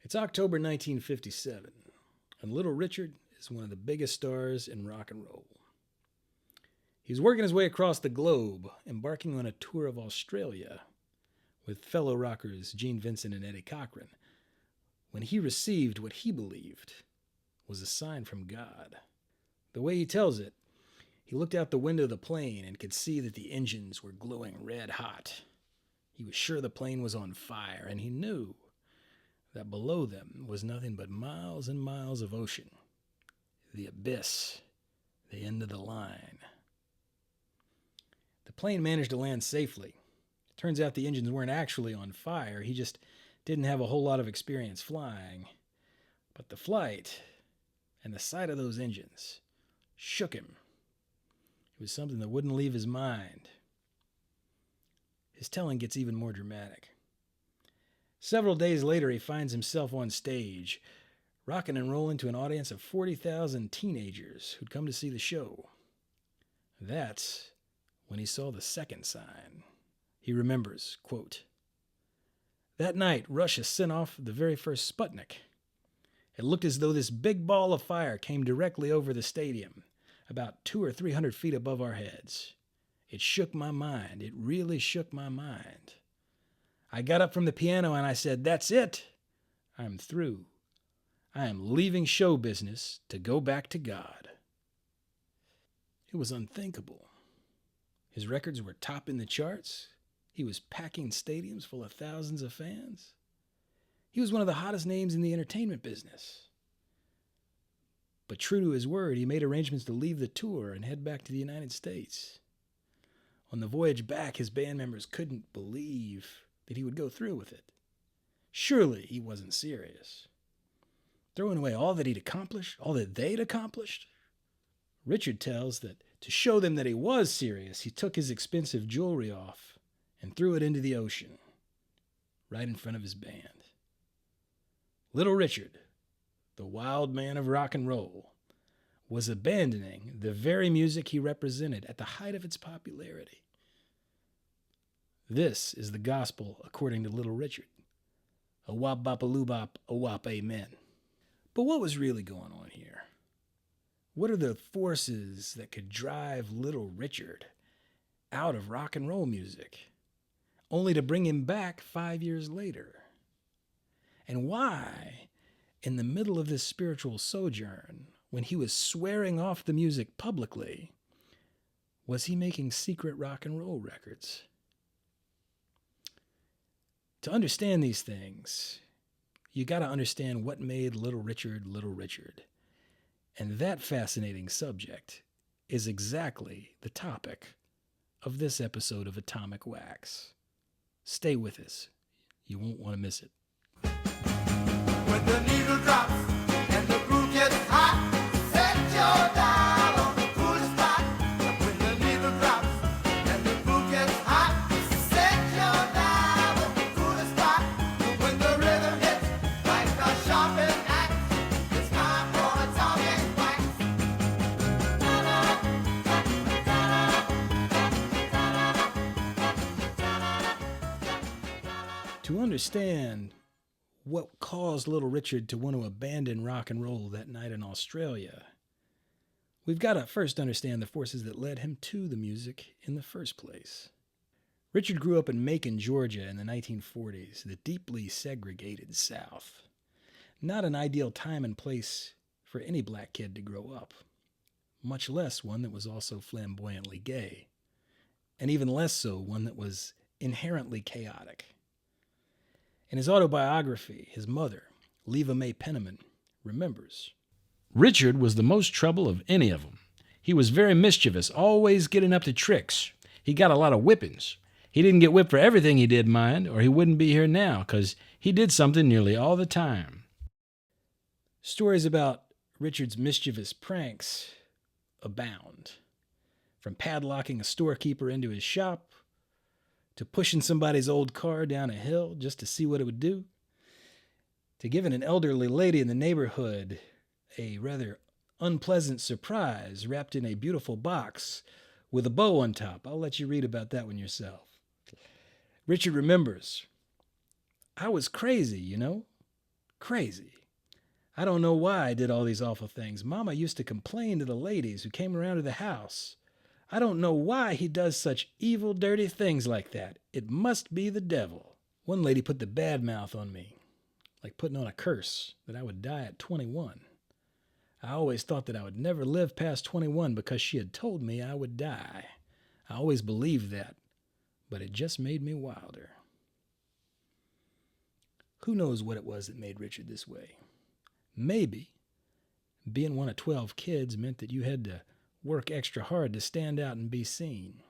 It's October 1957, and Little Richard is one of the biggest stars in rock and roll. He's working his way across the globe, embarking on a tour of Australia with fellow rockers Gene Vincent and Eddie Cochran, when he received what he believed was a sign from God. The way he tells it, he looked out the window of the plane and could see that the engines were glowing red hot. He was sure the plane was on fire, and he knew that below them was nothing but miles and miles of ocean. The abyss, the end of the line. The plane managed to land safely. It turns out the engines weren't actually on fire. He just didn't have a whole lot of experience flying. But the flight and the sight of those engines shook him. It was something that wouldn't leave his mind. His telling gets even more dramatic. Several days later, he finds himself on stage, rocking and rolling to an audience of 40,000 teenagers who'd come to see the show. That's when he saw the second sign. He remembers, quote, "That night, Russia sent off the very first Sputnik. It looked as though this big ball of fire came directly over the stadium, about 200 or 300 feet above our heads. It shook my mind. It really shook my mind. I got up from the piano and I said, 'That's it. I'm through. I am leaving show business to go back to God.'" It was unthinkable. His records were topping the charts. He was packing stadiums full of thousands of fans. He was one of the hottest names in the entertainment business. But true to his word, he made arrangements to leave the tour and head back to the United States. On the voyage back, his band members couldn't believe that he would go through with it. Surely he wasn't serious. Throwing away all that he'd accomplished, all that they'd accomplished. Richard tells that to show them that he was serious, he took his expensive jewelry off and threw it into the ocean, right in front of his band. Little Richard, the wild man of rock and roll, was abandoning the very music he represented at the height of its popularity. This is the gospel according to Little Richard. A wop bop a loo bop, a wop amen. But what was really going on here? What are the forces that could drive Little Richard out of rock and roll music, only to bring him back 5 years later? And why, in the middle of this spiritual sojourn, when he was swearing off the music publicly, was he making secret rock and roll records? To understand these things, you got to understand what made Little Richard Little Richard. And that fascinating subject is exactly the topic of this episode of Atomic Wax. Stay with us. You won't want to miss it. When the needle drops and the groove gets hot, set your dial on the coolest spot. When the needle drops and the groove gets hot, set your dial on the coolest spot. When the rhythm hits like a sharpened axe, it's time for atomic wax. To understand what caused Little Richard to want to abandon rock and roll that night in Australia, we've got to first understand the forces that led him to the music in the first place. Richard grew up in Macon, Georgia in the 1940s, the deeply segregated South. Not an ideal time and place for any black kid to grow up, much less one that was also flamboyantly gay, and even less so one that was inherently chaotic. In his autobiography, his mother, Leva Mae Penniman, remembers, "Richard was the most trouble of any of them. He was very mischievous, always getting up to tricks. He got a lot of whippings. He didn't get whipped for everything he did, mind, or he wouldn't be here now, 'cause he did something nearly all the time." Stories about Richard's mischievous pranks abound. From padlocking a storekeeper into his shop, to pushing somebody's old car down a hill just to see what it would do, to giving an elderly lady in the neighborhood a rather unpleasant surprise wrapped in a beautiful box with a bow on top. I'll let you read about that one yourself. Richard remembers, "I was crazy, you know. Crazy. I don't know why I did all these awful things. Mama used to complain to the ladies who came around to the house. I don't know why he does such evil, dirty things like that. It must be the devil. One lady put the bad mouth on me, like putting on a curse that I would die at 21. I always thought that I would never live past 21 because she had told me I would die. I always believed that, but it just made me wilder. Who knows what it was that made Richard this way? Maybe being one of 12 kids meant that you had to work extra hard to stand out and be seen.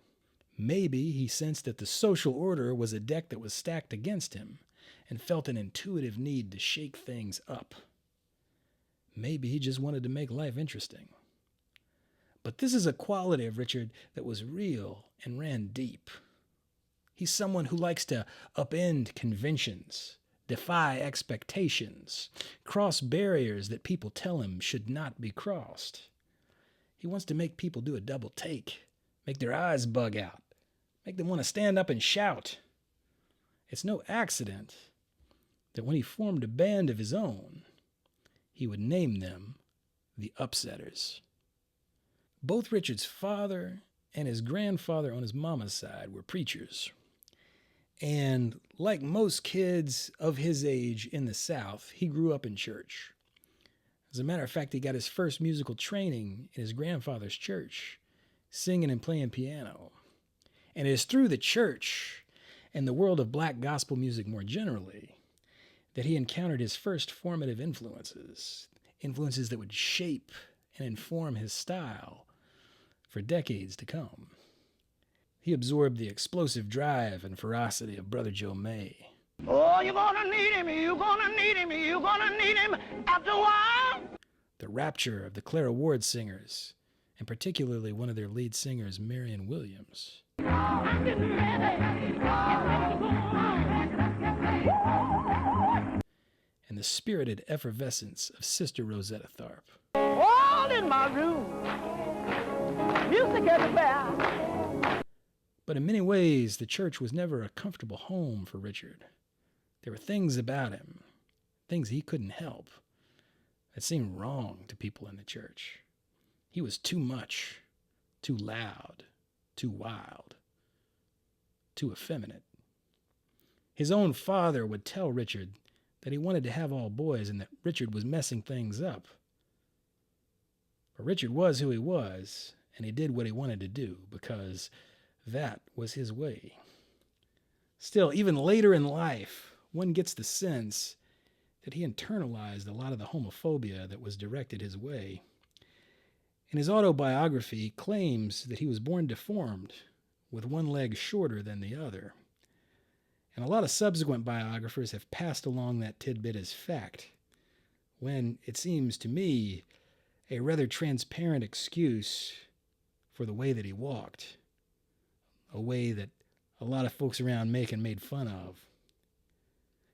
Maybe he sensed that the social order was a deck that was stacked against him and felt an intuitive need to shake things up. Maybe he just wanted to make life interesting. But this is a quality of Richard that was real and ran deep. He's someone who likes to upend conventions, defy expectations, cross barriers that people tell him should not be crossed. He wants to make people do a double take, make their eyes bug out, make them want to stand up and shout. It's no accident that when he formed a band of his own, he would name them the Upsetters. Both Richard's father and his grandfather on his mama's side were preachers. And like most kids of his age in the South, he grew up in church. As a matter of fact, he got his first musical training in his grandfather's church, singing and playing piano. And it is through the church and the world of black gospel music more generally that he encountered his first formative influences that would shape and inform his style for decades to come. He absorbed the explosive drive and ferocity of Brother Joe May. Oh, you're gonna need him, you're gonna need him, you're gonna need him after a while. The rapture of the Clara Ward singers, and particularly one of their lead singers, Marion Williams. And the spirited effervescence of Sister Rosetta Tharpe. All in my room, music everywhere. But in many ways, the church was never a comfortable home for Richard. There were things about him, things he couldn't help, that seemed wrong to people in the church. He was too much, too loud, too wild, too effeminate. His own father would tell Richard that he wanted to have all boys and that Richard was messing things up. But Richard was who he was, and he did what he wanted to do because that was his way. Still, even later in life, one gets the sense that he internalized a lot of the homophobia that was directed his way. In his autobiography, he claims that he was born deformed, with one leg shorter than the other. And a lot of subsequent biographers have passed along that tidbit as fact, when it seems to me a rather transparent excuse for the way that he walked. A way that a lot of folks around Macon made fun of.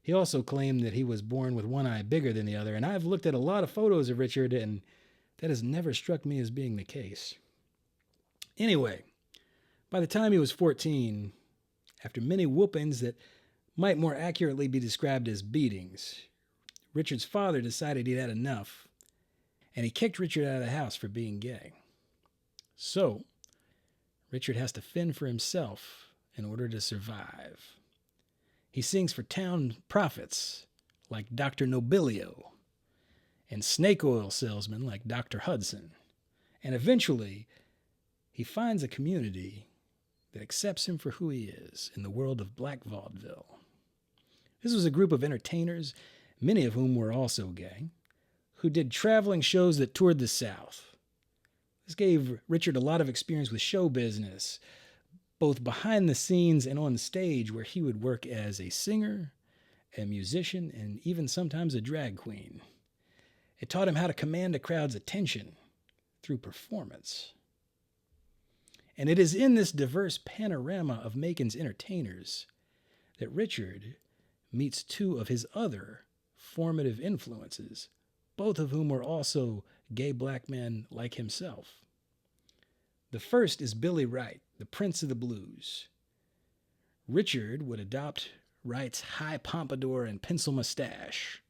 He also claimed that he was born with one eye bigger than the other, and I've looked at a lot of photos of Richard, and that has never struck me as being the case. Anyway, by the time he was 14, after many whoopings that might more accurately be described as beatings, Richard's father decided he'd had enough, and he kicked Richard out of the house for being gay. So, Richard has to fend for himself in order to survive. He sings for town prophets like Dr. Nobilio and snake oil salesmen like Dr. Hudson. And eventually, he finds a community that accepts him for who he is in the world of black vaudeville. This was a group of entertainers, many of whom were also gay, who did traveling shows that toured the South. This gave Richard a lot of experience with show business, both behind the scenes and on stage, where he would work as a singer, a musician, and even sometimes a drag queen. It taught him how to command a crowd's attention through performance. And it is in this diverse panorama of Macon's entertainers that Richard meets two of his other formative influences, both of whom were also gay black men like himself. The first is Billy Wright, the Prince of the Blues. Richard would adopt Wright's high pompadour and pencil mustache,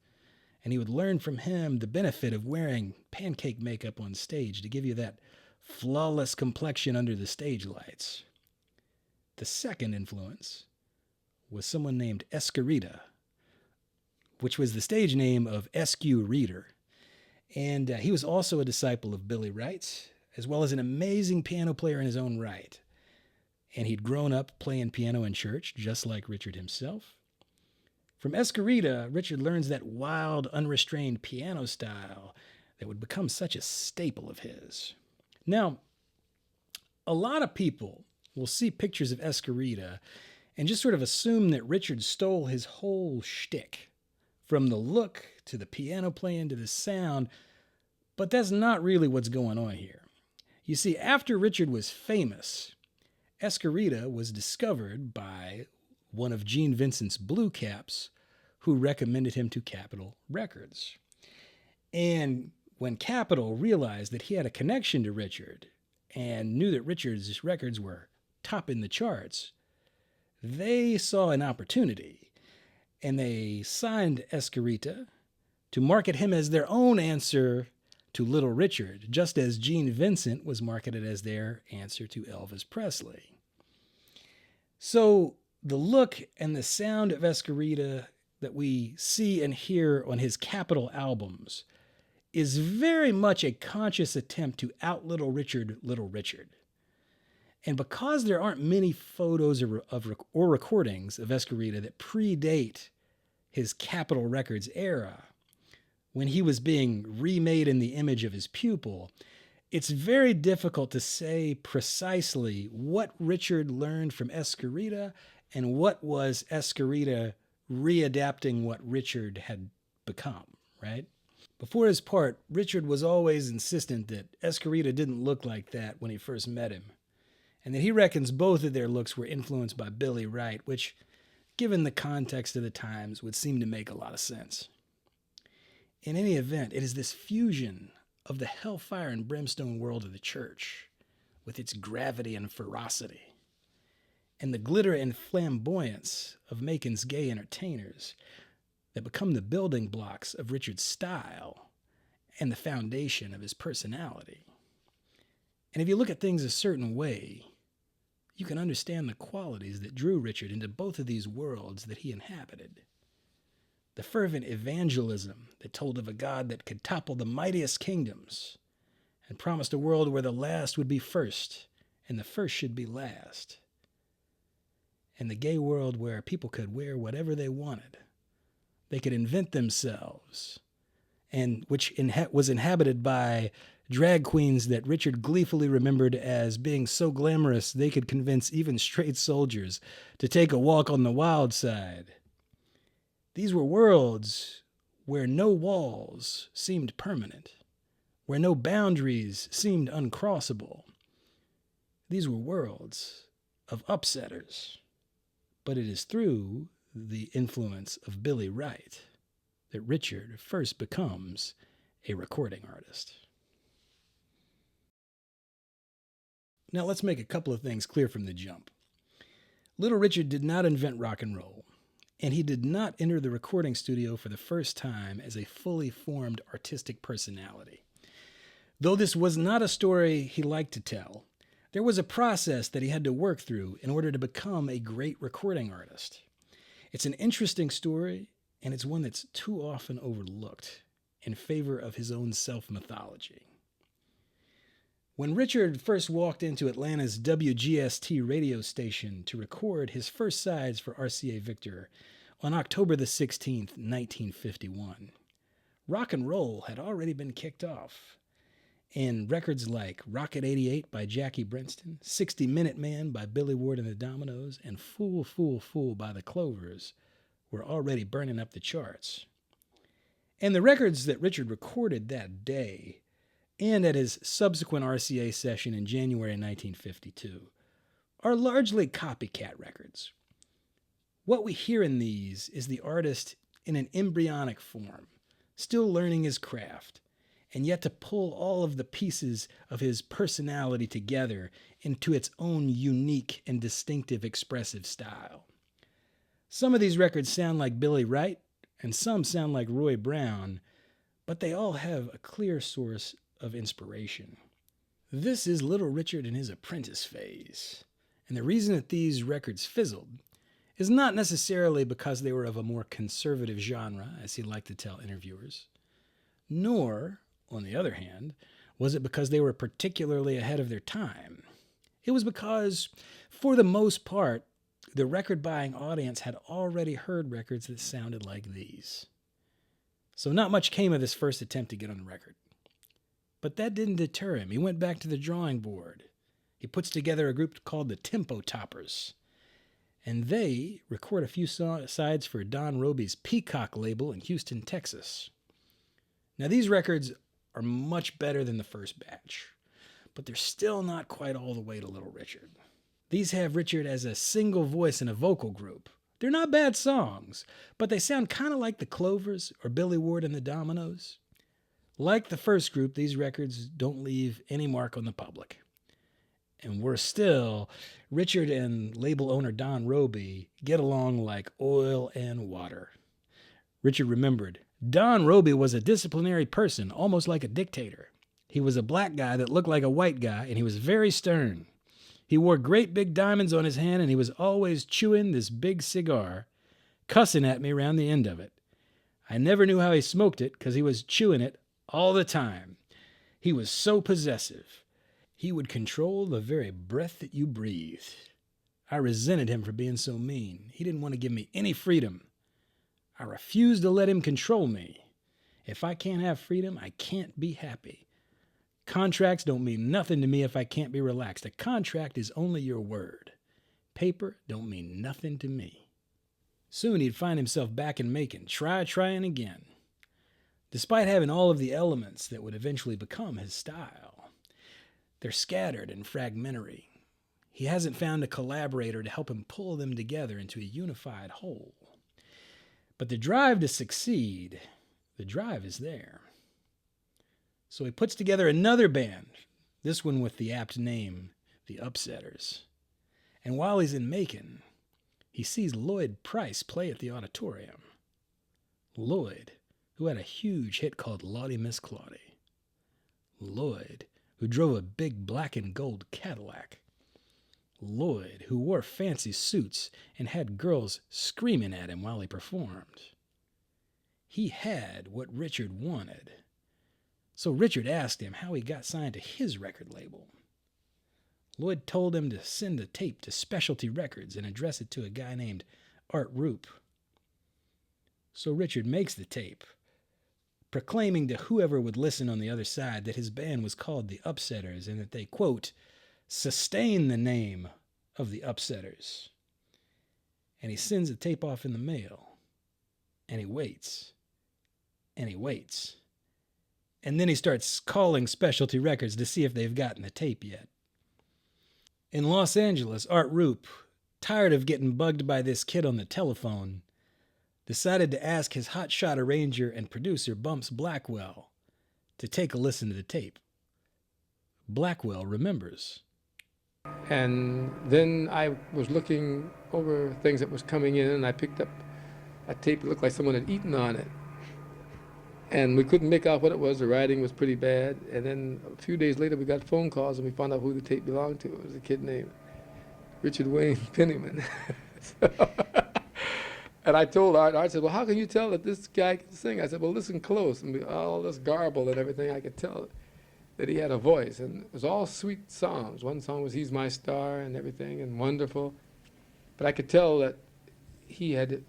and he would learn from him the benefit of wearing pancake makeup on stage to give you that flawless complexion under the stage lights. The second influence was someone named Escarita, which was the stage name of S.Q. Reader. And he was also a disciple of Billy Wright, as well as an amazing piano player in his own right. And he'd grown up playing piano in church, just like Richard himself. From Escarita, Richard learns that wild, unrestrained piano style that would become such a staple of his. Now, a lot of people will see pictures of Escarita and just sort of assume that Richard stole his whole shtick, from the look to the piano playing to the sound, but that's not really what's going on here. You see, after Richard was famous, Escarita was discovered by one of Gene Vincent's Blue Caps, who recommended him to Capitol Records. And when Capitol realized that he had a connection to Richard and knew that Richard's records were topping the charts, they saw an opportunity, and they signed Escarita to market him as their own answer to Little Richard, just as Gene Vincent was marketed as their answer to Elvis Presley. So the look and the sound of Escarita that we see and hear on his Capitol albums is very much a conscious attempt to out Little Richard, Little Richard. And because there aren't many photos or recordings of Escarita that predate his Capitol Records era, when he was being remade in the image of his pupil, it's very difficult to say precisely what Richard learned from Escarita and what was Escarita readapting what Richard had become, right? Before his part, Richard was always insistent that Escarita didn't look like that when he first met him, and that he reckons both of their looks were influenced by Billy Wright, which, given the context of the times, would seem to make a lot of sense. In any event, it is this fusion of the hellfire and brimstone world of the church, with its gravity and ferocity, and the glitter and flamboyance of Macon's gay entertainers, that become the building blocks of Richard's style and the foundation of his personality. And if you look at things a certain way, you can understand the qualities that drew Richard into both of these worlds that he inhabited. The fervent evangelism that told of a God that could topple the mightiest kingdoms and promised a world where the last would be first and the first should be last. And the gay world where people could wear whatever they wanted. They could invent themselves, and which was inhabited by drag queens that Richard gleefully remembered as being so glamorous they could convince even straight soldiers to take a walk on the wild side. These were worlds where no walls seemed permanent, where no boundaries seemed uncrossable. These were worlds of upsetters. But it is through the influence of Billy Wright that Richard first becomes a recording artist. Now let's make a couple of things clear from the jump. Little Richard did not invent rock and roll, and he did not enter the recording studio for the first time as a fully formed artistic personality. Though this was not a story he liked to tell, there was a process that he had to work through in order to become a great recording artist. It's an interesting story, and it's one that's too often overlooked in favor of his own self-mythology. When Richard first walked into Atlanta's WGST radio station to record his first sides for RCA Victor on October the 16th, 1951, rock and roll had already been kicked off. And records like Rocket 88 by Jackie Brenston, 60 Minute Man by Billy Ward and the Dominoes, and Fool, Fool, Fool by the Clovers were already burning up the charts. And the records that Richard recorded that day and at his subsequent RCA session in January 1952 are largely copycat records. What we hear in these is the artist in an embryonic form, still learning his craft, and yet to pull all of the pieces of his personality together into its own unique and distinctive expressive style. Some of these records sound like Billy Wright, and some sound like Roy Brown, but they all have a clear source of inspiration. This is Little Richard in his apprentice phase, and the reason that these records fizzled is not necessarily because they were of a more conservative genre, as he liked to tell interviewers, nor, on the other hand, was it because they were particularly ahead of their time. It was because, for the most part, the record-buying audience had already heard records that sounded like these. So not much came of this first attempt to get on the record. But that didn't deter him. He went back to the drawing board. He puts together a group called the Tempo Toppers, and they record a few sides for Don Robey's Peacock label in Houston, Texas. Now, these records are much better than the first batch, but they're still not quite all the way to Little Richard. These have Richard as a single voice in a vocal group. They're not bad songs, but they sound kind of like the Clovers or Billy Ward and the Dominoes. Like the first group, these records don't leave any mark on the public. And worse still, Richard and label owner Don Robey get along like oil and water. Richard remembered, Don Robey was a disciplinary person, almost like a dictator. He was a black guy that looked like a white guy, and he was very stern. He wore great big diamonds on his hand, and he was always chewing this big cigar, cussing at me around the end of it. I never knew how he smoked it, because he was chewing it all the time. He was so possessive. He would control the very breath that you breathed. I resented him for being so mean. He didn't want to give me any freedom. I refused to let him control me. If I can't have freedom, I can't be happy. Contracts don't mean nothing to me if I can't be relaxed. A contract is only your word. Paper don't mean nothing to me. Soon he'd find himself back in Macon, trying again. Despite having all of the elements that would eventually become his style, they're scattered and fragmentary. He hasn't found a collaborator to help him pull them together into a unified whole. But the drive to succeed, the drive is there. So he puts together another band, this one with the apt name, the Upsetters. And while he's in Macon, he sees Lloyd Price play at the auditorium. Lloyd, who had a huge hit called Lottie Miss Claudie. Lloyd, who drove a big black and gold Cadillac. Lloyd, who wore fancy suits and had girls screaming at him while he performed. He had what Richard wanted. So Richard asked him how he got signed to his record label. Lloyd told him to send a tape to Specialty Records and address it to a guy named Art Roop. So Richard makes the tape, proclaiming to whoever would listen on the other side that his band was called the Upsetters and that they, quote, sustain the name of the Upsetters. And he sends the tape off in the mail. And he waits. And he waits. And then he starts calling Specialty Records to see if they've gotten the tape yet. In Los Angeles, Art Roop, tired of getting bugged by this kid on the telephone, decided to ask his hotshot arranger and producer Bumps Blackwell to take a listen to the tape. Blackwell remembers. And then I was looking over things that was coming in, and I picked up a tape that looked like someone had eaten on it. And we couldn't make out what it was. The writing was pretty bad. And then a few days later, we got phone calls, and we found out who the tape belonged to. It was a kid named Richard Wayne Penniman. And I told Art said, well, how can you tell that this guy can sing? I said, well, listen close. And all this garble and everything, I could tell that he had a voice. And it was all sweet songs. One song was He's My Star and everything, and wonderful. But I could tell that he had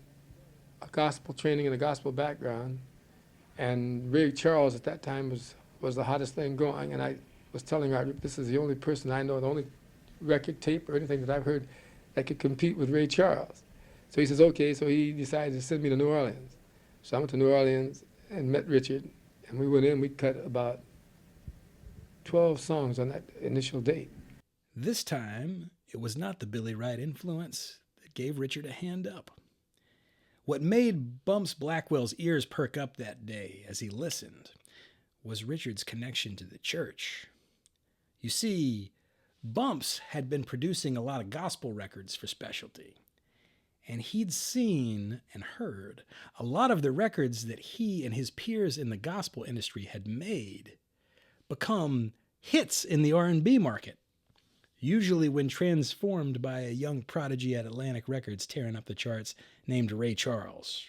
a gospel training and a gospel background. And Ray Charles at that time was the hottest thing going. And I was telling Art, this is the only person I know, the only record tape or anything that I've heard that could compete with Ray Charles. So he says, okay, so he decided to send me to New Orleans. So I went to New Orleans and met Richard, and we went in, we cut about 12 songs on that initial date. This time, it was not the Billy Wright influence that gave Richard a hand up. What made Bumps Blackwell's ears perk up that day as he listened was Richard's connection to the church. You see, Bumps had been producing a lot of gospel records for Specialty, and he'd seen and heard a lot of the records that he and his peers in the gospel industry had made become hits in the R&B market, usually when transformed by a young prodigy at Atlantic Records tearing up the charts named Ray Charles.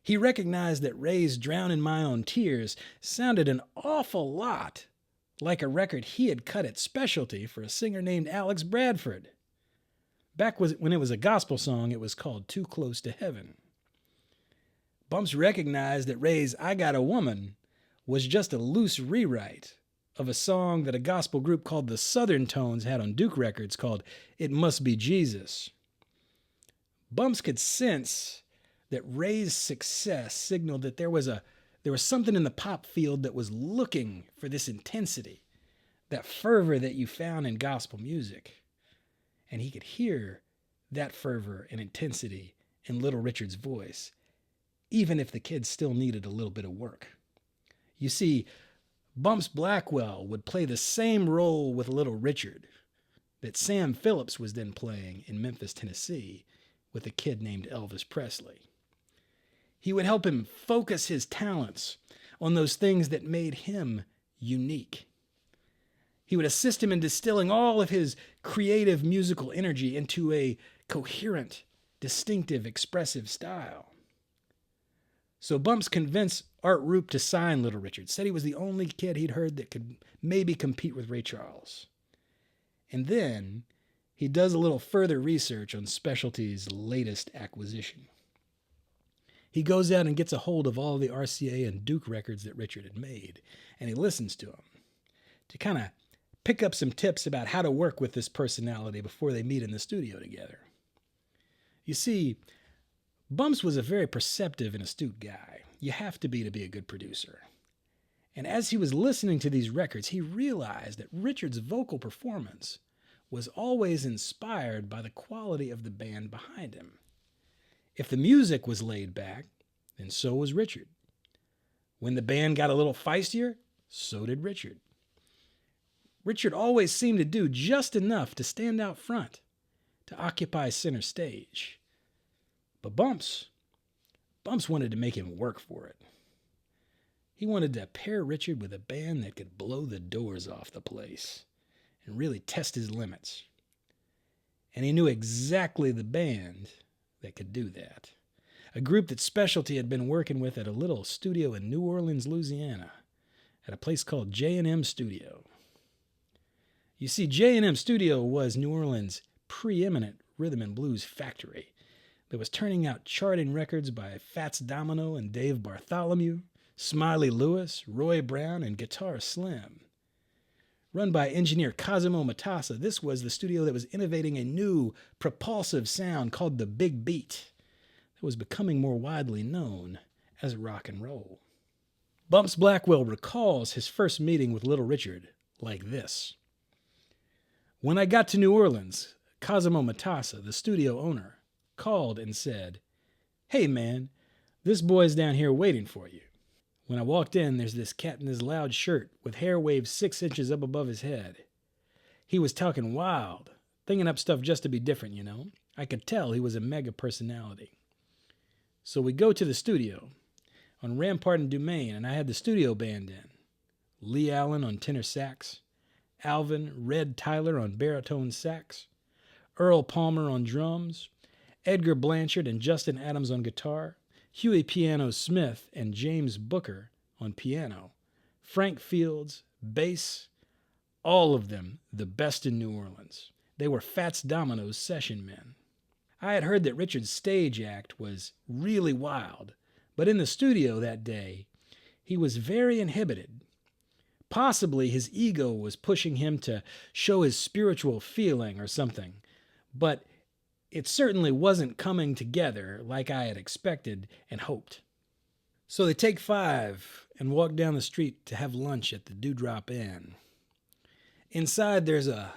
He recognized that Ray's Drown in My Own Tears sounded an awful lot like a record he had cut at Specialty for a singer named Alex Bradford. Back when it was a gospel song, it was called Too Close to Heaven. Bumps recognized that Ray's I Got a Woman was just a loose rewrite of a song that a gospel group called the Southern Tones had on Duke Records called It Must Be Jesus. Bumps could sense that Ray's success signaled that there was something in the pop field that was looking for this intensity, that fervor that you found in gospel music. And he could hear that fervor and intensity in Little Richard's voice, even if the kid still needed a little bit of work. You see, Bumps Blackwell would play the same role with Little Richard that Sam Phillips was then playing in Memphis, Tennessee, with a kid named Elvis Presley. He would help him focus his talents on those things that made him unique. He would assist him in distilling all of his creative musical energy into a coherent, distinctive, expressive style. So Bumps convinced Art Roop to sign Little Richard, said he was the only kid he'd heard that could maybe compete with Ray Charles. And then he does a little further research on Specialty's latest acquisition. He goes out and gets a hold of all the RCA and Duke records that Richard had made, and he listens to them to kind of pick up some tips about how to work with this personality before they meet in the studio together. You see, Bumps was a very perceptive and astute guy. You have to be a good producer. And as he was listening to these records, he realized that Richard's vocal performance was always inspired by the quality of the band behind him. If the music was laid back, then so was Richard. When the band got a little feistier, so did Richard. Richard always seemed to do just enough to stand out front, to occupy center stage. But Bumps wanted to make him work for it. He wanted to pair Richard with a band that could blow the doors off the place and really test his limits. And he knew exactly the band that could do that. A group that Specialty had been working with at a little studio in New Orleans, Louisiana, at a place called J&M Studio. You see, J&M Studio was New Orleans' preeminent rhythm and blues factory that was turning out charting records by Fats Domino and Dave Bartholomew, Smiley Lewis, Roy Brown, and Guitar Slim. Run by engineer Cosimo Matassa, this was the studio that was innovating a new, propulsive sound called the Big Beat that was becoming more widely known as rock and roll. Bumps Blackwell recalls his first meeting with Little Richard like this. When I got to New Orleans, Cosimo Matassa, the studio owner, called and said, "Hey man, this boy's down here waiting for you." When I walked in, there's this cat in his loud shirt with hair waved 6 inches up above his head. He was talking wild, thinking up stuff just to be different, you know. I could tell he was a mega personality. So we go to the studio on Rampart and Dumaine, and I had the studio band in. Lee Allen on tenor sax, Alvin Red Tyler on baritone sax, Earl Palmer on drums, Edgar Blanchard and Justin Adams on guitar, Huey Piano Smith and James Booker on piano, Frank Fields, bass, all of them the best in New Orleans. They were Fats Domino's session men. I had heard that Richard's stage act was really wild, but in the studio that day, he was very inhibited. Possibly his ego was pushing him to show his spiritual feeling or something, but it certainly wasn't coming together like I had expected and hoped. So they take 5 and walk down the street to have lunch at the Dewdrop Inn. Inside there's a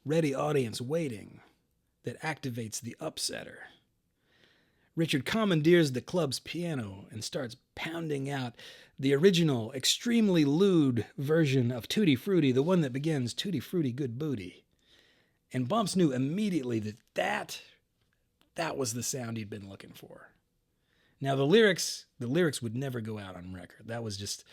ready audience waiting that activates the upsetter. Richard commandeers the club's piano and starts pounding out the original, extremely lewd version of Tutti Frutti, the one that begins Tutti Frutti Good Booty. And Bumps knew immediately that That was the sound he'd been looking for. Now the lyrics would never go out on record. That was just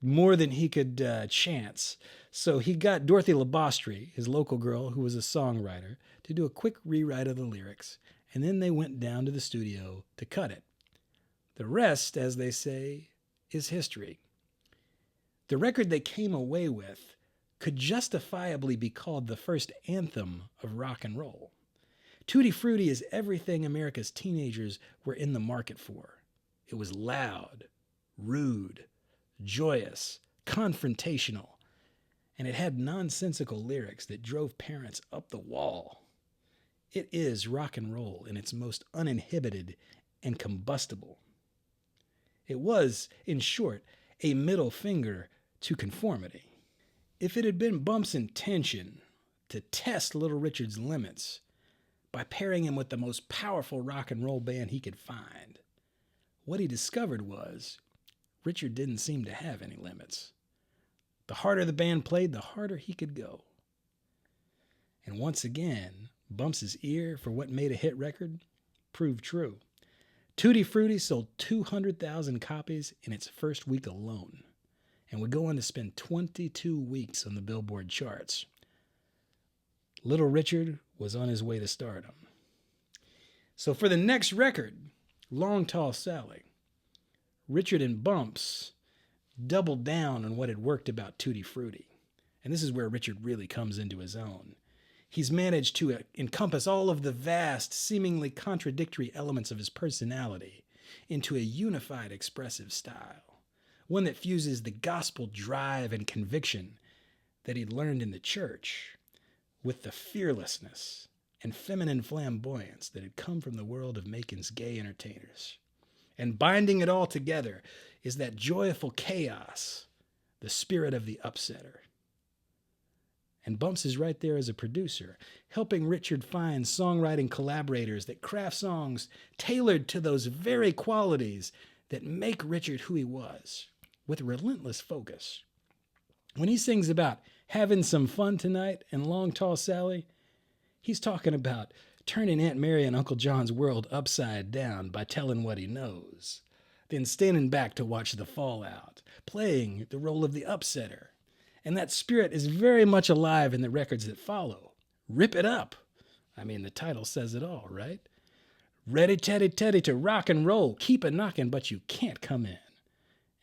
more than he could chance. So he got Dorothy Labostri, his local girl who was a songwriter, to do a quick rewrite of the lyrics, and then they went down to the studio to cut it. The rest, as they say, is history. The record they came away with could justifiably be called the first anthem of rock and roll. Tutti Frutti is everything America's teenagers were in the market for. It was loud, rude, joyous, confrontational, and it had nonsensical lyrics that drove parents up the wall. It is rock and roll in its most uninhibited and combustible. It was, in short, a middle finger to conformity. If it had been Bump's intention to test Little Richard's limits by pairing him with the most powerful rock and roll band he could find, what he discovered was Richard didn't seem to have any limits. The harder the band played, the harder he could go. And once again, Bump's ear for what made a hit record proved true. Tutti Frutti sold 200,000 copies in its first week alone, and would go on to spend 22 weeks on the Billboard charts. Little Richard was on his way to stardom. So for the next record, Long Tall Sally, Richard and Bumps doubled down on what had worked about Tutti Frutti. And this is where Richard really comes into his own. He's managed to encompass all of the vast, seemingly contradictory elements of his personality into a unified expressive style, one that fuses the gospel drive and conviction that he'd learned in the church with the fearlessness and feminine flamboyance that had come from the world of Macon's gay entertainers. And binding it all together is that joyful chaos, the spirit of the upsetter. And Bumps is right there as a producer, helping Richard find songwriting collaborators that craft songs tailored to those very qualities that make Richard who he was, with relentless focus. When he sings about having some fun tonight in Long Tall Sally, he's talking about turning Aunt Mary and Uncle John's world upside down by telling what he knows, then standing back to watch the fallout, playing the role of the upsetter. And that spirit is very much alive in the records that follow. Rip It Up. I mean, the title says it all, right? Ready, teddy, teddy to rock and roll. Keep a knocking, but you can't come in.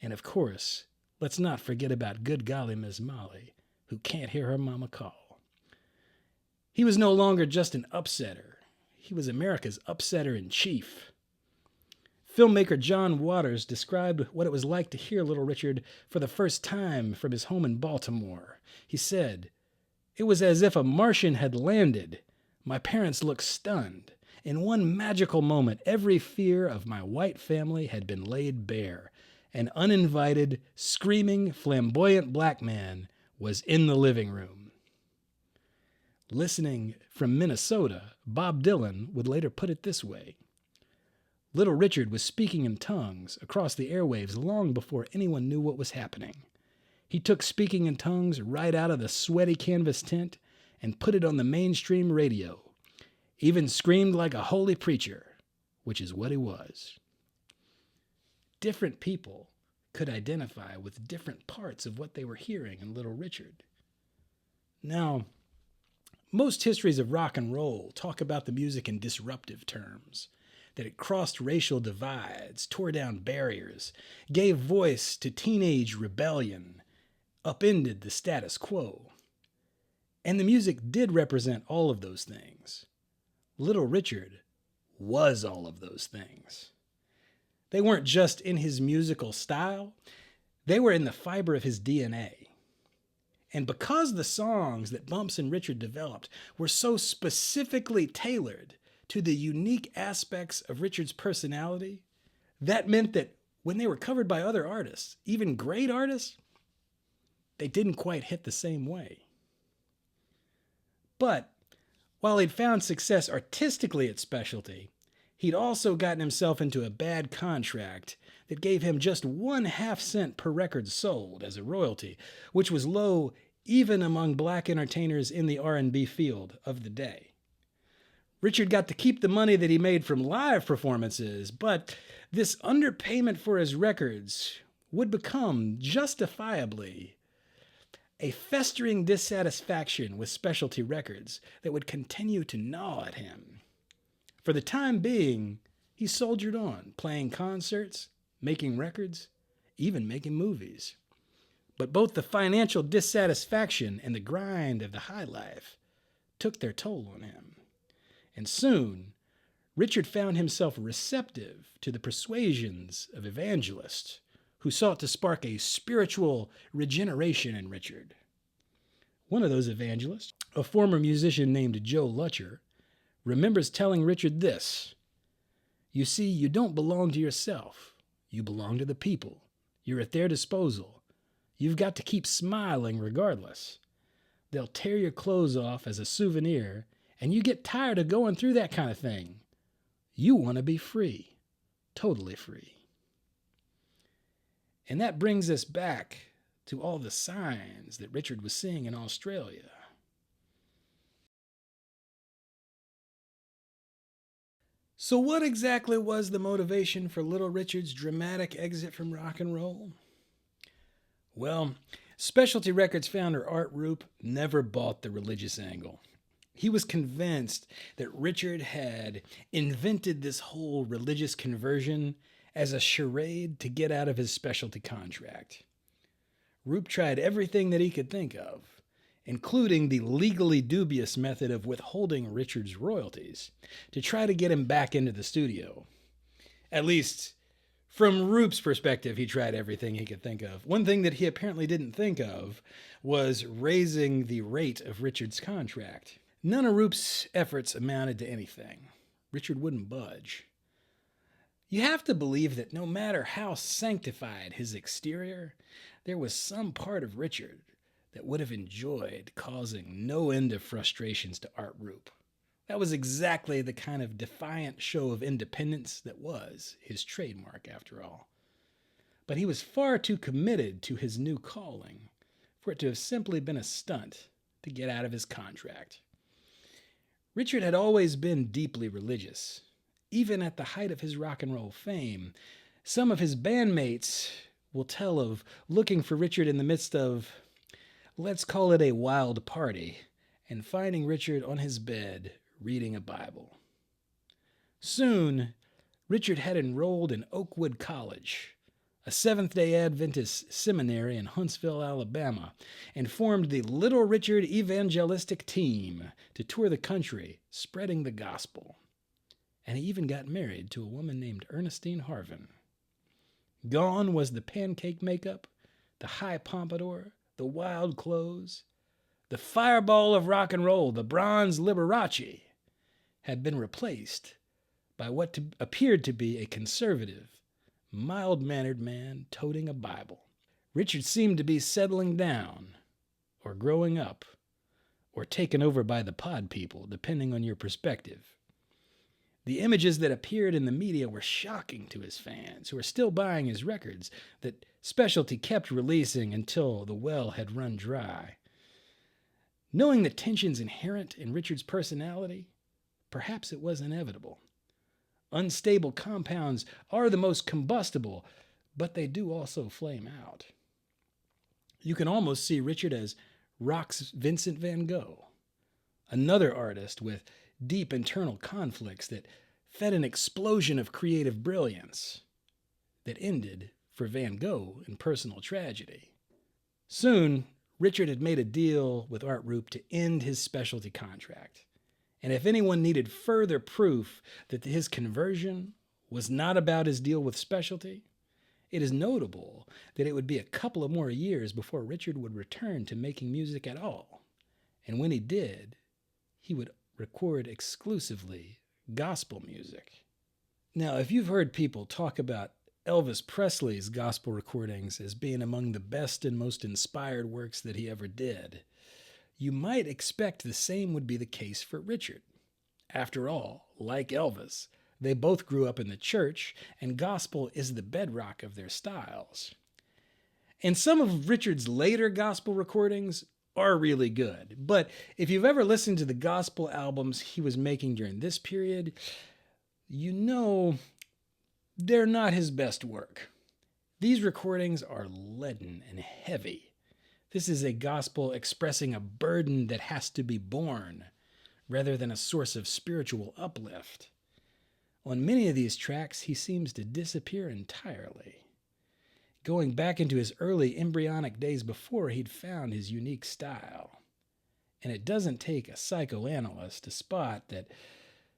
And of course, let's not forget about Good Golly Miss Molly, who can't hear her mama call. He was no longer just an upsetter. He was America's upsetter-in-chief. Filmmaker John Waters described what it was like to hear Little Richard for the first time from his home in Baltimore. He said, "It was as if a Martian had landed. My parents looked stunned. In one magical moment, every fear of my white family had been laid bare. An uninvited, screaming, flamboyant black man was in the living room." Listening from Minnesota, Bob Dylan would later put it this way: Little Richard was speaking in tongues across the airwaves long before anyone knew what was happening. He took speaking in tongues right out of the sweaty canvas tent and put it on the mainstream radio, even screamed like a holy preacher, which is what he was. Different people could identify with different parts of what they were hearing in Little Richard. Now, most histories of rock and roll talk about the music in disruptive terms, that it crossed racial divides, tore down barriers, gave voice to teenage rebellion, upended the status quo. And the music did represent all of those things. Little Richard was all of those things. They weren't just in his musical style, they were in the fiber of his DNA. And because the songs that Bumps and Richard developed were so specifically tailored to the unique aspects of Richard's personality, that meant that when they were covered by other artists, even great artists, they didn't quite hit the same way. But while he'd found success artistically at specialty, he'd also gotten himself into a bad contract that gave him just 1/2 cent per record sold as a royalty, which was low even among black entertainers in the R&B field of the day. Richard got to keep the money that he made from live performances, but this underpayment for his records would become justifiably a festering dissatisfaction with specialty records that would continue to gnaw at him. For the time being, he soldiered on, playing concerts, making records, even making movies. But both the financial dissatisfaction and the grind of the high life took their toll on him. And soon, Richard found himself receptive to the persuasions of evangelists who sought to spark a spiritual regeneration in Richard. One of those evangelists, a former musician named Joe Lutcher, remembers telling Richard this: "You see, you don't belong to yourself. You belong to the people. You're at their disposal. You've got to keep smiling regardless. They'll tear your clothes off as a souvenir, and you get tired of going through that kind of thing. You want to be free, totally free." And that brings us back to all the signs that Richard was seeing in Australia. So what exactly was the motivation for Little Richard's dramatic exit from rock and roll? Well, Specialty Records founder Art Rupe never bought the religious angle. He was convinced that Richard had invented this whole religious conversion as a charade to get out of his specialty contract. Rupe tried everything that he could think of, including the legally dubious method of withholding Richard's royalties, to try to get him back into the studio. At least, from Rupe's perspective, he tried everything he could think of. One thing that he apparently didn't think of was raising the rate of Richard's contract. None of Rupe's efforts amounted to anything. Richard wouldn't budge. You have to believe that no matter how sanctified his exterior, there was some part of Richard that would have enjoyed causing no end of frustrations to Art Rupe. That was exactly the kind of defiant show of independence that was his trademark, after all. But he was far too committed to his new calling for it to have simply been a stunt to get out of his contract. Richard had always been deeply religious. Even at the height of his rock and roll fame, some of his bandmates will tell of looking for Richard in the midst of, let's call it a wild party, and finding Richard on his bed reading a Bible. Soon, Richard had enrolled in Oakwood College, a Seventh-day Adventist seminary in Huntsville, Alabama, and formed the Little Richard Evangelistic Team to tour the country, spreading the gospel. And he even got married to a woman named Ernestine Harvin. Gone was the pancake makeup, the high pompadour, the wild clothes. The fireball of rock and roll, the bronze Liberace, had been replaced by what appeared to be a conservative, mild-mannered man toting a Bible. Richard seemed to be settling down, or growing up, or taken over by the pod people, depending on your perspective. The images that appeared in the media were shocking to his fans, who were still buying his records that Specialty kept releasing until the well had run dry. Knowing the tensions inherent in Richard's personality, perhaps it was inevitable. Unstable compounds are the most combustible, but they do also flame out. You can almost see Richard as rock's Vincent van Gogh, another artist with deep internal conflicts that fed an explosion of creative brilliance that ended for Van Gogh in personal tragedy. Soon, Richard had made a deal with Art Rupe to end his specialty contract. And if anyone needed further proof that his conversion was not about his deal with Specialty, it is notable that it would be a couple of more years before Richard would return to making music at all. And when he did, he would record exclusively gospel music. Now, if you've heard people talk about Elvis Presley's gospel recordings as being among the best and most inspired works that he ever did, you might expect the same would be the case for Richard. After all, like Elvis, they both grew up in the church, and gospel is the bedrock of their styles. And some of Richard's later gospel recordings are really good. But if you've ever listened to the gospel albums he was making during this period, you know they're not his best work. These recordings are leaden and heavy. This is a gospel expressing a burden that has to be borne, rather than a source of spiritual uplift. On many of these tracks, he seems to disappear entirely, going back into his early embryonic days before he'd found his unique style. And it doesn't take a psychoanalyst to spot that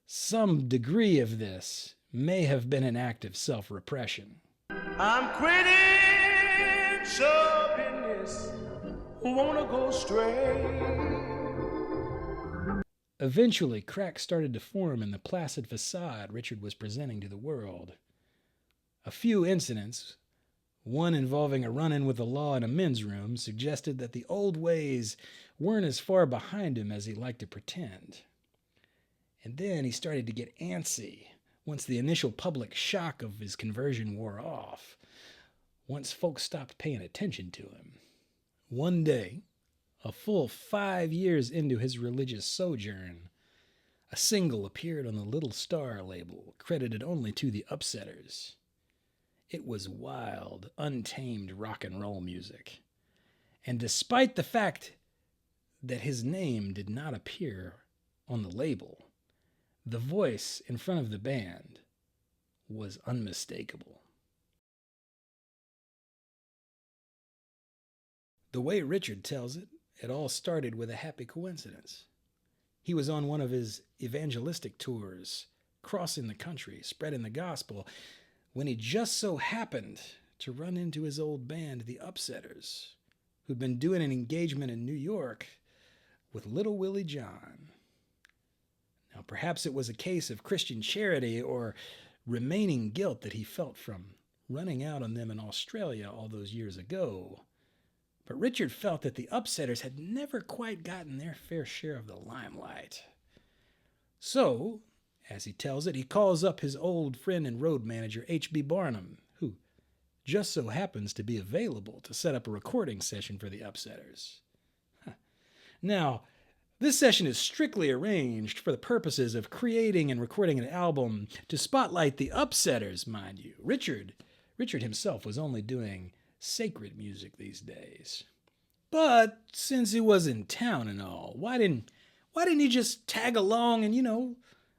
some degree of this may have been an act of self-repression. I'm quitting show business, wanna go straight. Eventually, cracks started to form in the placid facade Richard was presenting to the world. A few incidents, one involving a run-in with the law in a men's room, suggested that the old ways weren't as far behind him as he liked to pretend. And then he started to get antsy once the initial public shock of his conversion wore off, once folks stopped paying attention to him. One day, a full 5 years into his religious sojourn, a single appeared on the Little Star label, credited only to the Upsetters. It was wild, untamed rock and roll music. And despite the fact that his name did not appear on the label, the voice in front of the band was unmistakable. The way Richard tells it, it all started with a happy coincidence. He was on one of his evangelistic tours, crossing the country, spreading the gospel, when he just so happened to run into his old band, the Upsetters, who'd been doing an engagement in New York with Little Willie John. Now, perhaps it was a case of Christian charity or remaining guilt that he felt from running out on them in Australia all those years ago. But Richard felt that the Upsetters had never quite gotten their fair share of the limelight. So, as he tells it, he calls up his old friend and road manager, H.B. Barnum, who just so happens to be available to set up a recording session for the Upsetters. Now, this session is strictly arranged for the purposes of creating and recording an album to spotlight the Upsetters, mind you. Richard himself was only doing sacred music these days. But since he was in town and all, why didn't he just tag along and,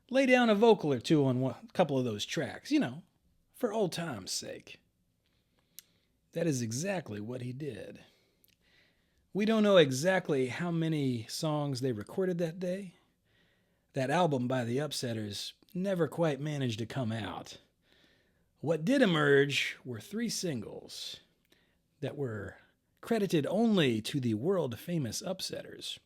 lay down a vocal or two on a couple of those tracks, for old time's sake? That is exactly what he did. We don't know exactly how many songs they recorded that day. That album by the Upsetters never quite managed to come out. What did emerge were 3 singles that were credited only to the world-famous Upsetters,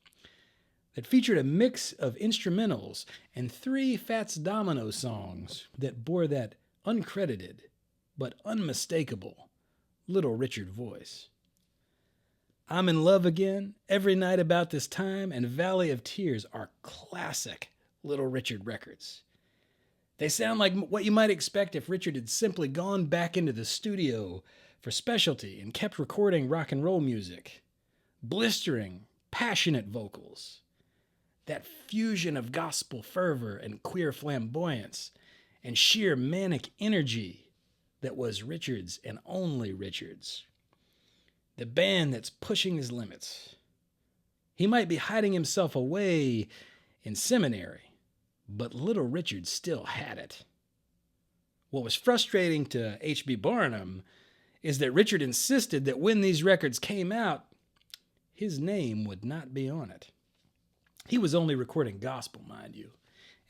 that featured a mix of instrumentals and 3 Fats Domino songs that bore that uncredited but unmistakable Little Richard voice. I'm in Love Again, Every Night About This Time, and Valley of Tears are classic Little Richard records. They sound like what you might expect if Richard had simply gone back into the studio for specialty and kept recording rock and roll music. Blistering, passionate vocals. That fusion of gospel fervor and queer flamboyance and sheer manic energy that was Richard's and only Richard's. The band that's pushing his limits. He might be hiding himself away in seminary, but Little Richard still had it. What was frustrating to H.B. Barnum is that Richard insisted that when these records came out, his name would not be on it. He was only recording gospel, mind you,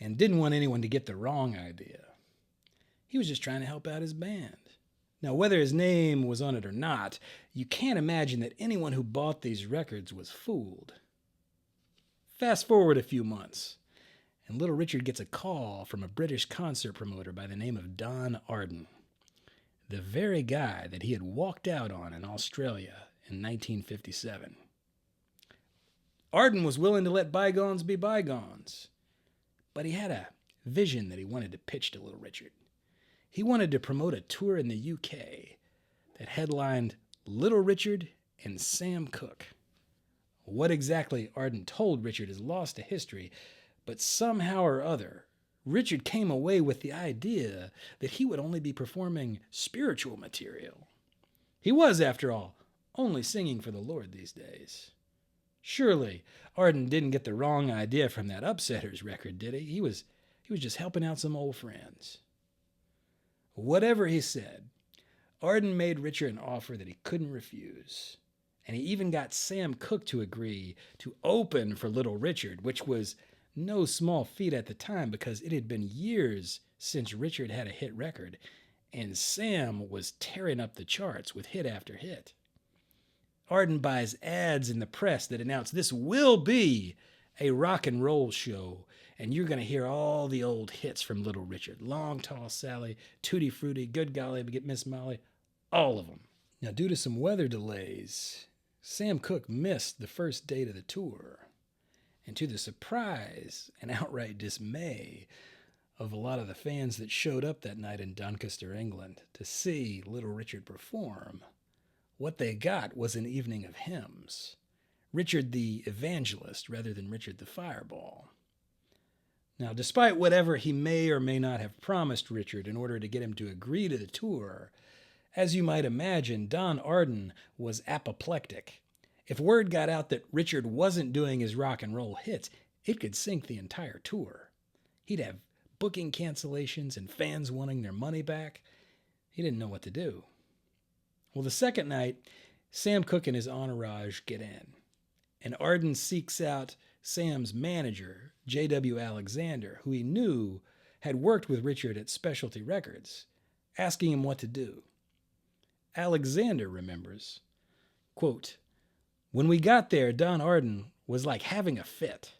and didn't want anyone to get the wrong idea. He was just trying to help out his band. Now, whether his name was on it or not, you can't imagine that anyone who bought these records was fooled. Fast forward a few months, and Little Richard gets a call from a British concert promoter by the name of Don Arden, the very guy that he had walked out on in Australia in 1957. Arden was willing to let bygones be bygones, but he had a vision that he wanted to pitch to Little Richard. He wanted to promote a tour in the UK that headlined Little Richard and Sam Cooke. What exactly Arden told Richard is lost to history, but somehow or other, Richard came away with the idea that he would only be performing spiritual material. He was, after all, only singing for the Lord these days. Surely, Arden didn't get the wrong idea from that Upsetters record, did he? He was just helping out some old friends. Whatever he said, Arden made Richard an offer that he couldn't refuse. And he even got Sam Cooke to agree to open for Little Richard, which was no small feat at the time because it had been years since Richard had a hit record, and Sam was tearing up the charts with hit after hit. Arden buys ads in the press that announce this will be a rock and roll show, and you're going to hear all the old hits from Little Richard. Long Tall Sally, Tutti Frutti, Good Golly, Get Miss Molly, all of them. Now, due to some weather delays, Sam Cooke missed the first date of the tour, and to the surprise and outright dismay of a lot of the fans that showed up that night in Doncaster, England, to see Little Richard perform, what they got was an evening of hymns. Richard the Evangelist rather than Richard the Fireball. Now, despite whatever he may or may not have promised Richard in order to get him to agree to the tour, as you might imagine, Don Arden was apoplectic. If word got out that Richard wasn't doing his rock and roll hits, it could sink the entire tour. He'd have booking cancellations and fans wanting their money back. He didn't know what to do. Well, the second night, Sam Cooke and his entourage get in, and Arden seeks out Sam's manager, J.W. Alexander, who he knew had worked with Richard at Specialty Records, asking him what to do. Alexander remembers, quote, "When we got there, Don Arden was like having a fit.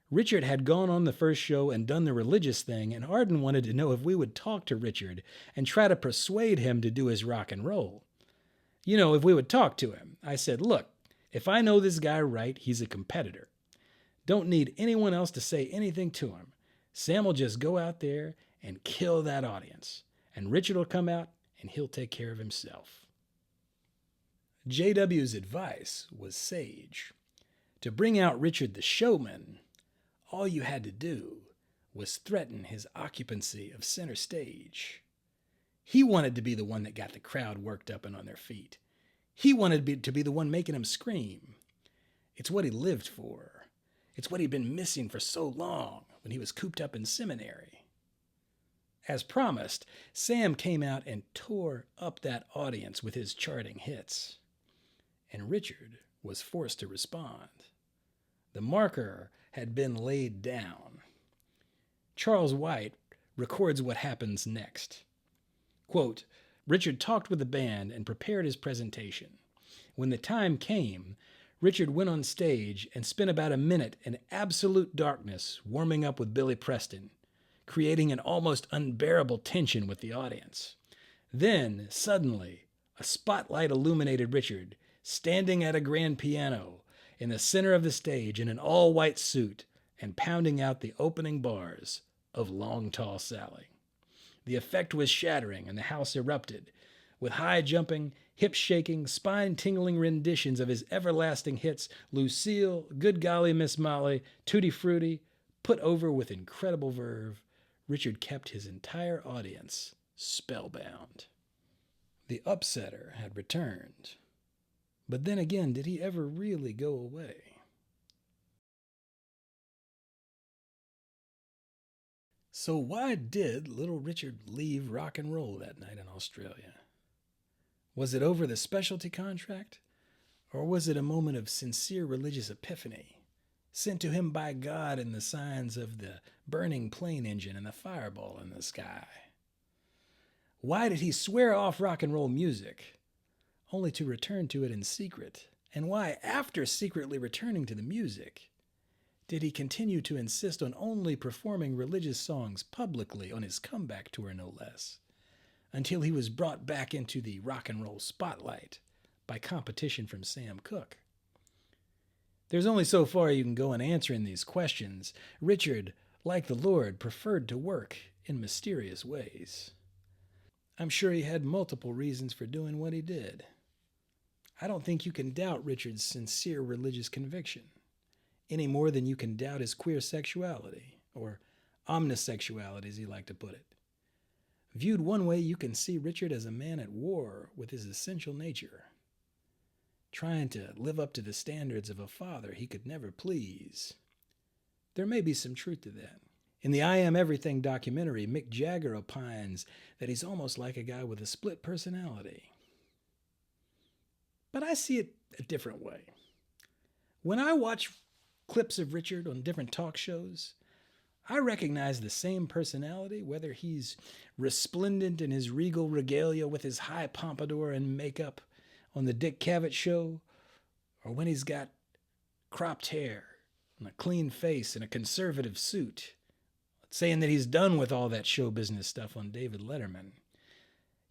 Richard had gone on the first show and done the religious thing, and Arden wanted to know if we would talk to Richard and try to persuade him to do his rock and roll. You know, if we would talk to him. I said, look, if I know this guy right, he's a competitor. Don't need anyone else to say anything to him. Sam will just go out there and kill that audience, and Richard will come out and he'll take care of himself." JW's advice was sage. To bring out Richard the showman, all you had to do was threaten his occupancy of center stage. He wanted to be the one that got the crowd worked up and on their feet. He wanted to be the one making them scream. It's what he lived for. It's what he'd been missing for so long when he was cooped up in seminary. As promised, Sam came out and tore up that audience with his charting hits. And Richard was forced to respond. The marker had been laid down. Charles White records what happens next. Quote, "Richard talked with the band and prepared his presentation. When the time came, Richard went on stage and spent about a minute in absolute darkness warming up with Billy Preston, creating an almost unbearable tension with the audience. Then, suddenly, a spotlight illuminated Richard, standing at a grand piano in the center of the stage in an all-white suit and pounding out the opening bars of Long Tall Sally. The effect was shattering, and the house erupted, with high-jumping, hip-shaking, spine-tingling renditions of his everlasting hits, Lucille, Good Golly, Miss Molly, Tutti Frutti. Put over with incredible verve, Richard kept his entire audience spellbound. The upsetter had returned. But then again, did he ever really go away? So why did Little Richard leave rock and roll that night in Australia? Was it over the specialty contract? Or was it a moment of sincere religious epiphany, sent to him by God in the signs of the burning plane engine and the fireball in the sky? Why did he swear off rock and roll music, only to return to it in secret? And why, after secretly returning to the music, did he continue to insist on only performing religious songs publicly on his comeback tour, no less, until he was brought back into the rock and roll spotlight by competition from Sam Cooke? There's only so far you can go in answering these questions. Richard, like the Lord, preferred to work in mysterious ways. I'm sure he had multiple reasons for doing what he did. I don't think you can doubt Richard's sincere religious conviction, any more than you can doubt his queer sexuality, or omnisexuality as he liked to put it. Viewed one way, you can see Richard as a man at war with his essential nature, trying to live up to the standards of a father he could never please. There may be some truth to that. In the I Am Everything documentary, Mick Jagger opines that he's almost like a guy with a split personality. But I see it a different way. When I watch clips of Richard on different talk shows, I recognize the same personality, whether he's resplendent in his regal regalia with his high pompadour and makeup on the Dick Cavett show, or when he's got cropped hair and a clean face and a conservative suit, saying that he's done with all that show business stuff on David Letterman.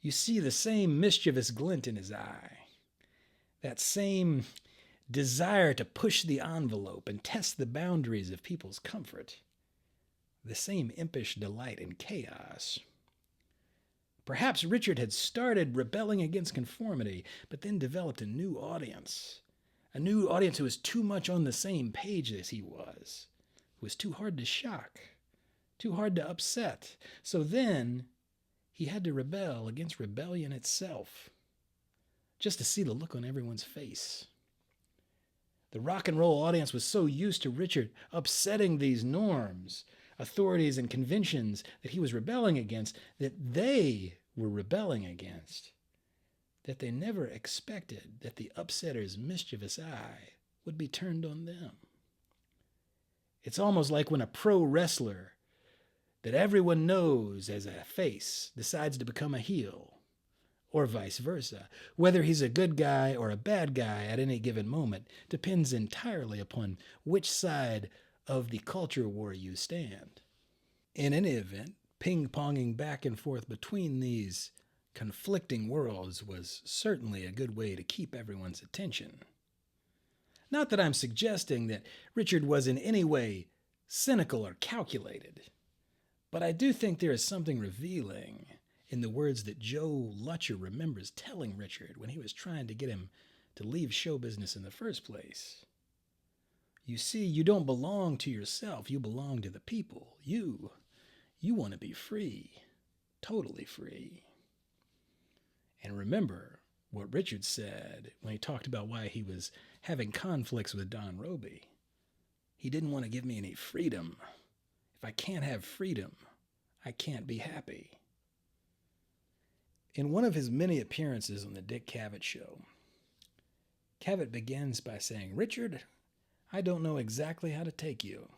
You see the same mischievous glint in his eye, that same desire to push the envelope and test the boundaries of people's comfort, the same impish delight in chaos. Perhaps Richard had started rebelling against conformity, but then developed a new audience who was too much on the same page as he was, who was too hard to shock, too hard to upset. So then he had to rebel against rebellion itself, just to see the look on everyone's face. The rock and roll audience was so used to Richard upsetting these norms, authorities, and conventions that he was rebelling against, that they were rebelling against, that they never expected that the upsetter's mischievous eye would be turned on them. It's almost like when a pro wrestler that everyone knows as a face decides to become a heel, or vice versa. Whether he's a good guy or a bad guy at any given moment depends entirely upon which side of the culture war you stand. In any event, ping-ponging back and forth between these conflicting worlds was certainly a good way to keep everyone's attention. Not that I'm suggesting that Richard was in any way cynical or calculated, but I do think there is something revealing in the words that Joe Lutcher remembers telling Richard when he was trying to get him to leave show business in the first place. You see, you don't belong to yourself, you belong to the people. You want to be free, totally free. And remember what Richard said when he talked about why he was having conflicts with Don Roby. He didn't want to give me any freedom. If I can't have freedom, I can't be happy. In one of his many appearances on the Dick Cavett show, Cavett begins by saying, "Richard, I don't know exactly how to take you."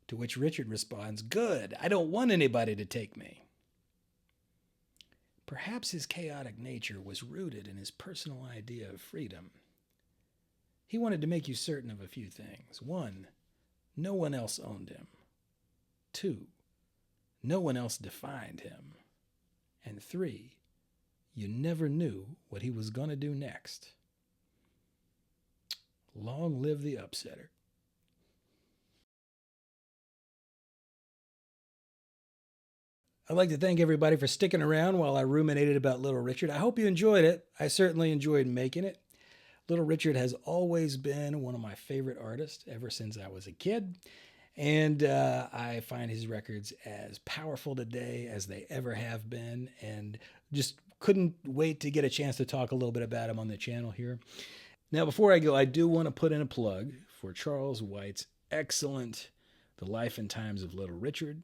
To which Richard responds, "Good, I don't want anybody to take me." Perhaps his chaotic nature was rooted in his personal idea of freedom. He wanted to make you certain of a few things. 1, no one else owned him. 2, no one else defined him. And 3, you never knew what he was going to do next. Long live the upsetter. I'd like to thank everybody for sticking around while I ruminated about Little Richard. I hope you enjoyed it. I certainly enjoyed making it. Little Richard has always been one of my favorite artists ever since I was a kid. And I find his records as powerful today as they ever have been, and just couldn't wait to get a chance to talk a little bit about him on the channel here. Now, before I go, I do want to put in a plug for Charles White's excellent The Life and Times of Little Richard,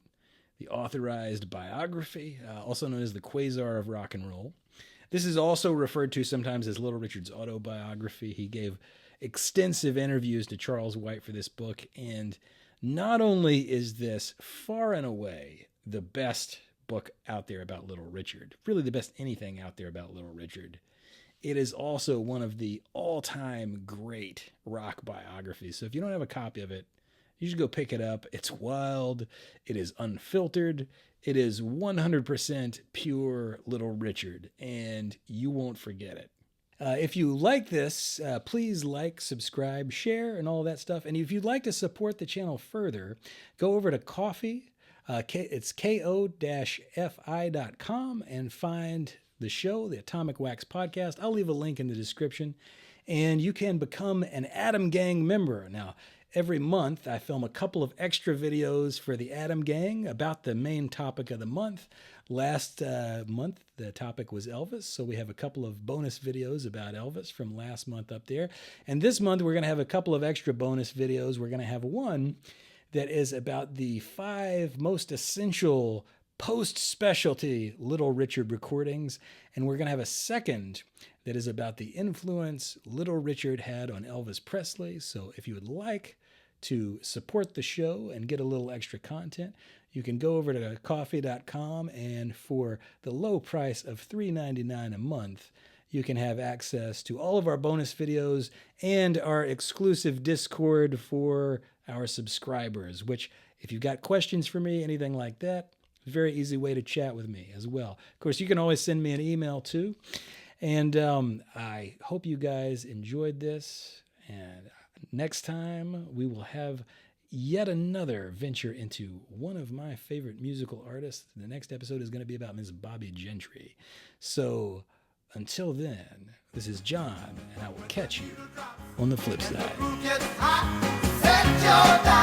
the authorized biography, also known as the Quasar of Rock and Roll. This is also referred to sometimes as Little Richard's autobiography. He gave extensive interviews to Charles White for this book, and not only is this far and away the best book out there about Little Richard, really the best anything out there about Little Richard, it is also one of the all-time great rock biographies. So if you don't have a copy of it, you should go pick it up. It's wild. It is unfiltered. It is 100% pure Little Richard, and you won't forget it. If you like this, please like, subscribe, share, and all that stuff. And if you'd like to support the channel further, go over to Ko-fi. It's ko-fi.com and find the show, the Atomic Wax Podcast. I'll leave a link in the description. And you can become an Atom Gang member. Now, every month I film a couple of extra videos for the Atom Gang about the main topic of the month. Last month, the topic was Elvis, so we have a couple of bonus videos about Elvis from last month up there. And this month, we're going to have a couple of extra bonus videos. We're going to have one that is about the 5 most essential post-specialty Little Richard recordings. And we're going to have a second that is about the influence Little Richard had on Elvis Presley. So if you would like to support the show and get a little extra content, you can go over to coffee.com, and for the low price of $3.99 a month, you can have access to all of our bonus videos and our exclusive Discord for our subscribers, which, if you've got questions for me, anything like that, very easy way to chat with me as well. Of course, you can always send me an email too. And I hope you guys enjoyed this. And next time, we will have yet another venture into one of my favorite musical artists. The next episode is going to be about Miss Bobby Gentry. So until then, this is John, and I will catch you on the flip side. Set your